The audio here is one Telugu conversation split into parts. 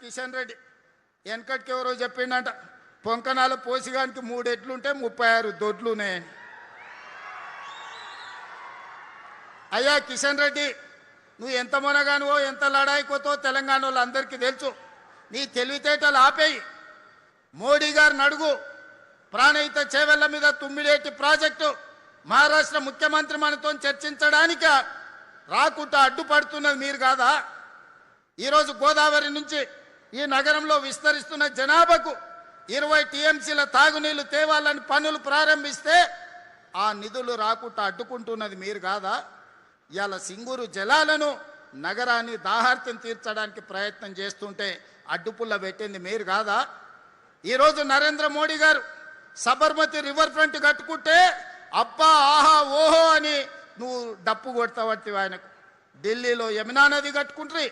కిషన్ రెడ్డి వెనకటికి ఎవరో చెప్పిండంట పొంకనాల పోసిగానికి 3 ఎట్లుంటే 36 దొడ్లున్నాయని. అయ్యా కిషన్ రెడ్డి, నువ్వు ఎంత మొనగానువో ఎంత లడాయికోతో తెలంగాణ వాళ్ళందరికీ తెలుసు. నీ తెలివితేటలు ఆపేయి. మోడీ గారిని అడుగు, ప్రాణహిత చేవెళ్ల మీద తుమ్మిడేటి ప్రాజెక్టు మహారాష్ట్ర ముఖ్యమంత్రి మనతో చర్చించడానికి రాకుండా అడ్డుపడుతున్నది మీరు కాదా? ఈరోజు గోదావరి నుంచి ఈ నగరంలో విస్తరిస్తున్న జనాభాకు 20 టీఎంసీల తాగునీళ్లు తేవాలని పనులు ప్రారంభిస్తే ఆ నిధులు రాకుండా అడ్డుకుంటున్నది మీరు కాదా? ఇవాళ సింగూరు జలాలను నగరాన్ని దాహార్తం తీర్చడానికి ప్రయత్నం చేస్తుంటే అడ్డుపుల్ల పెట్టింది మీరు కాదా? ఈరోజు నరేంద్ర మోడీ గారు సబర్మతి రివర్ ఫ్రంట్ కట్టుకుంటే అబ్బా ఆహా ఓహో అని నువ్వు డప్పు కొడతావట్టి ఆయనకు. ఢిల్లీలో యమునా నది కట్టుకుంట్రి,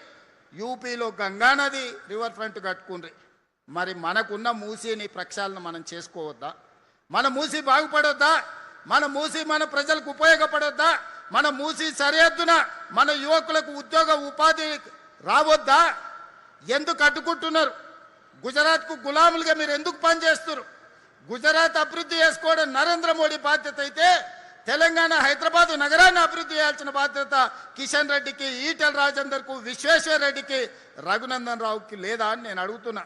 యూపీలో గంగా నది రివర్ ఫ్రంట్ కట్టుకుండ్రి. మరి మనకున్న మూసీని ప్రక్షాళన మనం చేసుకోవద్దా? మన మూసీ బాగుపడొద్దా? మన మూసీ మన ప్రజలకు ఉపయోగపడొద్దా? మన మూసీ సరిహద్దున మన యువకులకు ఉద్యోగ ఉపాధి రావద్దా? ఎందుకు అడ్డుకుంటున్నారు? గుజరాత్కు గులాములుగా మీరు ఎందుకు పనిచేస్తున్నారు? గుజరాత్ అభివృద్ధి చేసుకోవడం నరేంద్ర మోడీ బాధ్యత అయితే తెలంగాణ హైదరాబాద్ నగరాన్ని అభివృద్ధి చేయాల్సిన బాధ్యత కిషన్ రెడ్డికి, ఈటెల రాజేందర్కు, విశ్వేశ్వర రెడ్డికి, రఘునందన్ రావుకి లేదా అని నేను అడుగుతున్నా.